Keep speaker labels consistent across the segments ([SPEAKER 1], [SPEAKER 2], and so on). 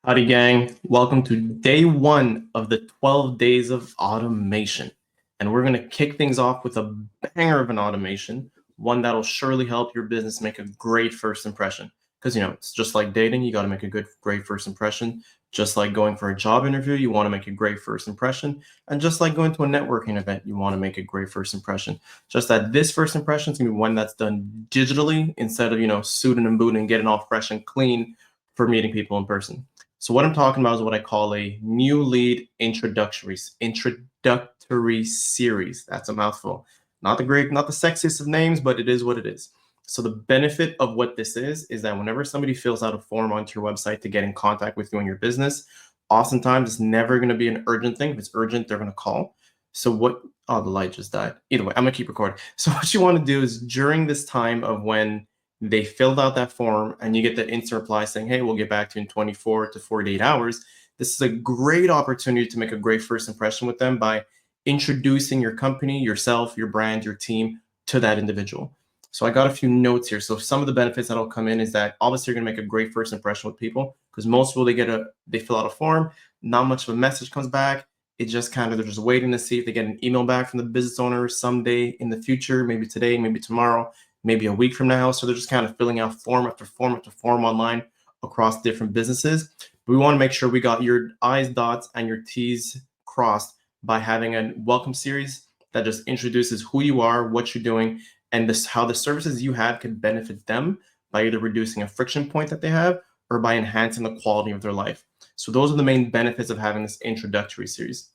[SPEAKER 1] Howdy, gang. Welcome to day one of the 12 days of automation. And we're going to kick things off with a banger of an automation, one that'll surely help your business make a great first impression. Because, it's just like dating, you got to make a great first impression. Just like going for a job interview, you want to make a great first impression. And just like going to a networking event, you want to make a great first impression. Just that this first impression is going to be one that's done digitally instead of, suiting and booting and getting all fresh and clean for meeting people in person. So what I'm talking about is what I call a new lead introductory series. That's a mouthful. Not the sexiest of names, but it is what it is. So the benefit of what this is that whenever somebody fills out a form onto your website to get in contact with you and your business, oftentimes it's never going to be an urgent thing. If it's urgent, they're going to call. So the light just died. Either way, I'm going to keep recording. So what you want to do is during this time of when they filled out that form and you get that instant reply saying, hey, we'll get back to you in 24 to 48 hours. This is a great opportunity to make a great first impression with them by introducing your company, yourself, your brand, your team to that individual. So I got a few notes here. So some of the benefits that'll come in is that obviously you're going to make a great first impression with people because most people, they fill out a form, not much of a message comes back. It's just they're just waiting to see if they get an email back from the business owner someday in the future, maybe today, maybe tomorrow, maybe a week from now. So they're just filling out form after form after form online across different businesses. But we want to make sure we got your I's dots and your T's crossed by having a welcome series that just introduces who you are, what you're doing, and how the services you have can benefit them by either reducing a friction point that they have or by enhancing the quality of their life. So those are the main benefits of having this introductory series.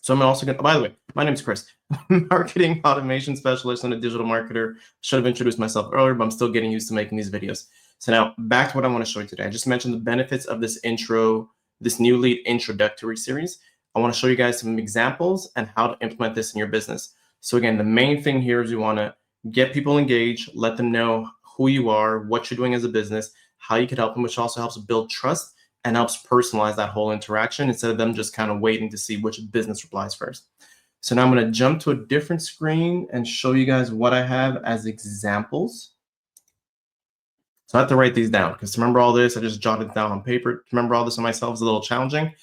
[SPEAKER 1] So I'm also by the way, my name is Chris, marketing automation specialist and a digital marketer. Should have introduced myself earlier, but I'm still getting used to making these videos. So now back to what I want to show you today. I just mentioned the benefits of this new lead introductory series. I want to show you guys some examples and how to implement this in your business. So again, the main thing here is you want to get people engaged, let them know who you are, what you're doing as a business, how you could help them, which also helps build trust and helps personalize that whole interaction instead of them just waiting to see which business replies first. So now I'm going to jump to a different screen and show you guys what I have as examples. So I have to write these down because to remember all this, I just jotted it down on paper. To remember all this on myself is a little challenging.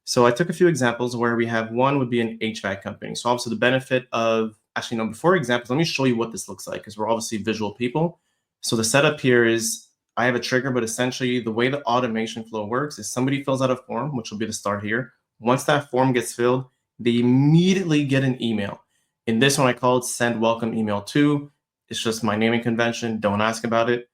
[SPEAKER 1] So I took a few examples where we have one would be an HVAC company. So obviously the benefit of, before examples, let me show you what this looks like because we're obviously visual people. So the setup here is I have a trigger, but essentially the way the automation flow works is somebody fills out a form, which will be the start here. Once that form gets filled, they immediately get an email. In this one, I call it send welcome email to. It's just my naming convention. Don't ask about it.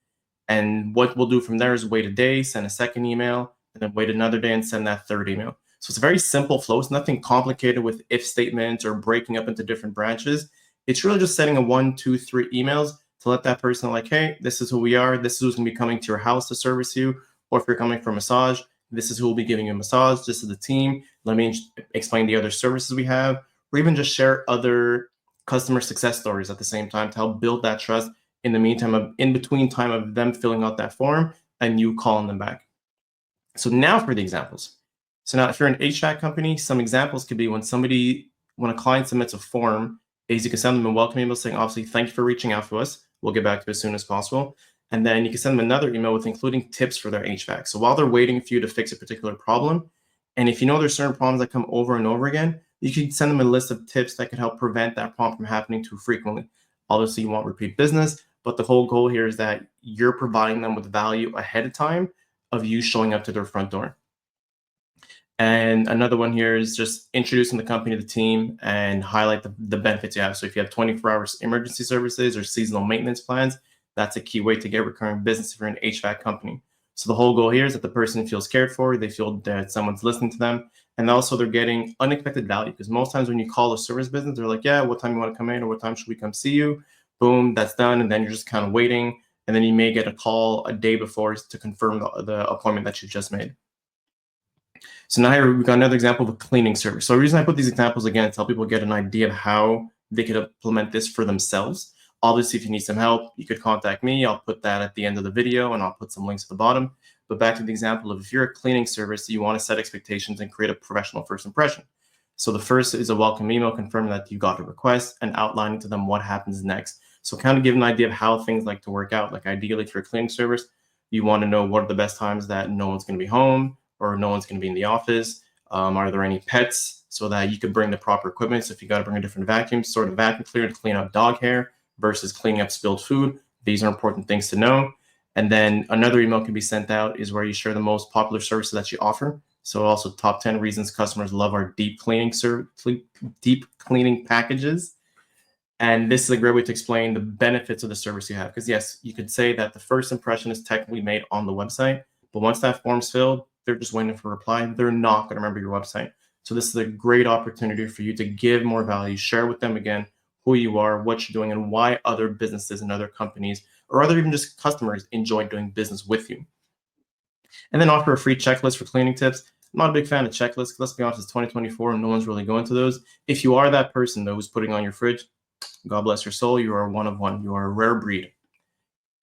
[SPEAKER 1] And what we'll do from there is wait a day, send a second email, and then wait another day and send that third email. So it's a very simple flow. It's nothing complicated with if statements or breaking up into different branches. It's really just sending a 1, 2, 3 emails to let that person know, hey, this is who we are. This is who's going to be coming to your house to service you. Or if you're coming for a massage, this is who will be giving you a massage. This is the team. Let me explain the other services we have, or even just share other customer success stories at the same time to help build that trust in the meantime, in between time of them filling out that form and you calling them back. So now for the examples. So now if you're an HVAC company, some examples could be when a client submits a form, is you can send them a welcome email saying, obviously, thank you for reaching out to us. We'll get back to you as soon as possible. And then you can send them another email with including tips for their HVAC. So while they're waiting for you to fix a particular problem, and if you know there's certain problems that come over and over again, you can send them a list of tips that could help prevent that problem from happening too frequently. Obviously, you want repeat business, but the whole goal here is that you're providing them with value ahead of time of you showing up to their front door. And another one here is just introducing the company to the team and highlight the benefits you have. So if you have 24-hour emergency services or seasonal maintenance plans, that's a key way to get recurring business if you're an HVAC company. So the whole goal here is that the person feels cared for, they feel that someone's listening to them, and also they're getting unexpected value because most times when you call a service business, they're like, yeah, what time you want to come in or what time should we come see you? Boom, that's done. And then you're just waiting. And then you may get a call a day before to confirm the appointment that you just made. So now here we've got another example of a cleaning service. So the reason I put these examples again is to help people get an idea of how they could implement this for themselves. Obviously, if you need some help, you could contact me. I'll put that at the end of the video and I'll put some links at the bottom. But back to the example of if you're a cleaning service, you want to set expectations and create a professional first impression. So the first is a welcome email confirming that you got a request and outlining to them what happens next. So give an idea of how things like to work out. Like ideally, if you're a cleaning service, you want to know what are the best times that no one's going to be home, or no one's going to be in the office. Are there any pets, so that you could bring the proper equipment? So if you got to bring a different vacuum, sort of vacuum cleaner to clean up dog hair versus cleaning up spilled food. These are important things to know. And then another email can be sent out is where you share the most popular services that you offer. So also top 10 reasons customers love our deep cleaning packages. And this is a great way to explain the benefits of the service you have. Because yes, you could say that the first impression is technically made on the website, but once that form's filled, they're just waiting for a reply. They're not going to remember your website. So this is a great opportunity for you to give more value, share with them again who you are, what you're doing, and why other businesses and other companies, or other even just customers, enjoy doing business with you. And then offer a free checklist for cleaning tips. I'm not a big fan of checklists. Let's be honest, it's 2024 and no one's really going to those. If you are that person though who's putting on your fridge, God bless your soul, you are one of one. You are a rare breed.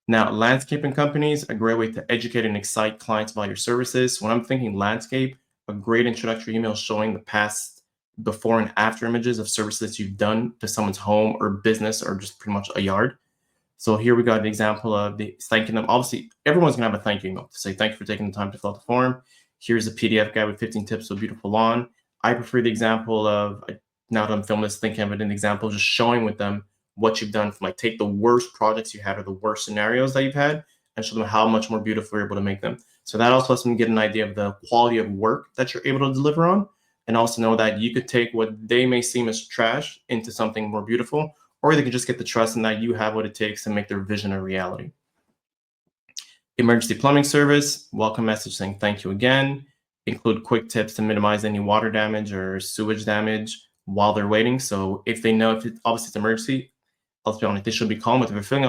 [SPEAKER 1] Now, landscaping companies, a great way to educate and excite clients about your services. When I'm thinking landscape, a great introductory email showing the past, before and after images of services you've done to someone's home or business or just pretty much a yard. So here we got an example of the thanking them. Obviously, everyone's gonna have a thank you email to say thank you for taking the time to fill out the form. Here's a PDF guide with 15 tips for a beautiful lawn. I prefer the example of, now that I'm filming this, thinking of it, an example, just showing with them what you've done from, like, take the worst projects you had or the worst scenarios that you've had and show them how much more beautiful you're able to make them. So that also lets them get an idea of the quality of work that you're able to deliver on, and also know that you could take what they may seem as trash into something more beautiful, or they can just get the trust in that you have what it takes to make their vision a reality. Emergency plumbing service, welcome message saying thank you again. Include quick tips to minimize any water damage or sewage damage while they're waiting. So if they know, obviously it's emergency, let's be honest, they should be calm. If they're filling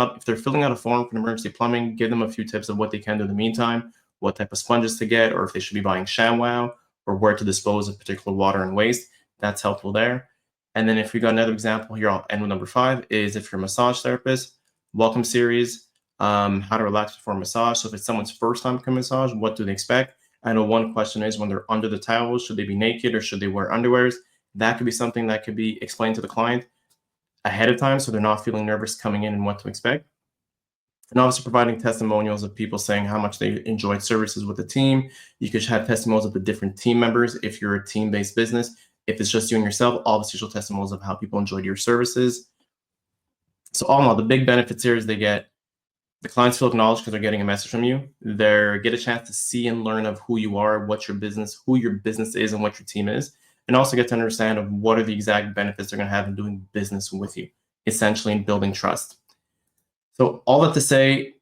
[SPEAKER 1] out a form for emergency plumbing, give them a few tips of what they can do in the meantime, what type of sponges to get, or if they should be buying ShamWow, or where to dispose of particular water and waste. That's helpful there. And then if we got another example here, I'll end with number 5, is if you're a massage therapist, welcome series, how to relax before a massage. So if it's someone's first time coming massage, what do they expect? I know one question is when they're under the towels, should they be naked or should they wear underwears? That could be something that could be explained to the client ahead of time so they're not feeling nervous coming in and what to expect. And obviously providing testimonials of people saying how much they enjoyed services with the team. You could have testimonials of the different team members if you're a team-based business. If it's just you and yourself, obviously show testimonials of how people enjoyed your services. So all in all, the big benefits here is the clients feel acknowledged because they're getting a message from you. They get a chance to see and learn of who you are, what your business, who your business is, and what your team is, and also get to understand of what are the exact benefits they're going to have in doing business with you, essentially in building trust. So all that to say,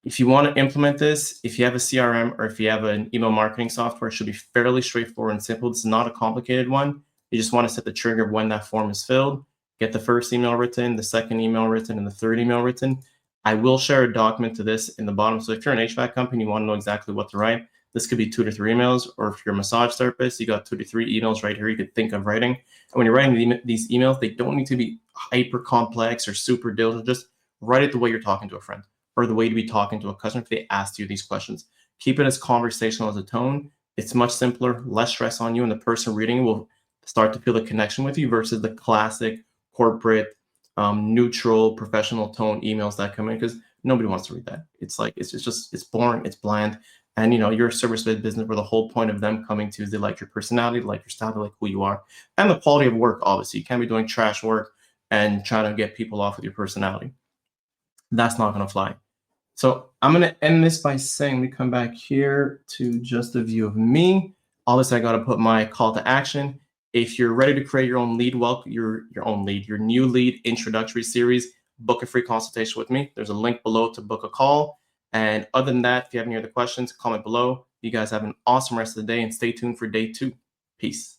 [SPEAKER 1] if you want to implement this, if you have a CRM or if you have an email marketing software, it should be fairly straightforward and simple. This is not a complicated one. You just want to set the trigger when that form is filled, get the first email written, the second email written, and the third email written. I will share a document to this in the bottom. So if you're an HVAC company, you want to know exactly what to write, this could be 2 to 3 emails. Or if you're a massage therapist, you got 2 to 3 emails right here you could think of writing. And when you're writing these emails, they don't need to be hyper complex or super diligent. Just write it the way you're talking to a friend or the way to be talking to a customer if they ask you these questions. Keep it as conversational as a tone. It's much simpler, less stress on you, and the person reading it will start to feel a connection with you versus the classic corporate, neutral, professional tone emails that come in, because nobody wants to read that. It's boring, it's bland. And you're a service-based business where the whole point of them coming to is they like your personality, they like your style, they like who you are, and the quality of work. Obviously, you can't be doing trash work and trying to get people off with your personality. That's not going to fly. So I'm going to end this by saying, we come back here to just a view of me. Obviously, I got to put my call to action. If you're ready to create your own lead, your new lead introductory series, book a free consultation with me. There's a link below to book a call. And other than that, if you have any other questions, comment below. You guys have an awesome rest of the day and stay tuned for day 2. Peace.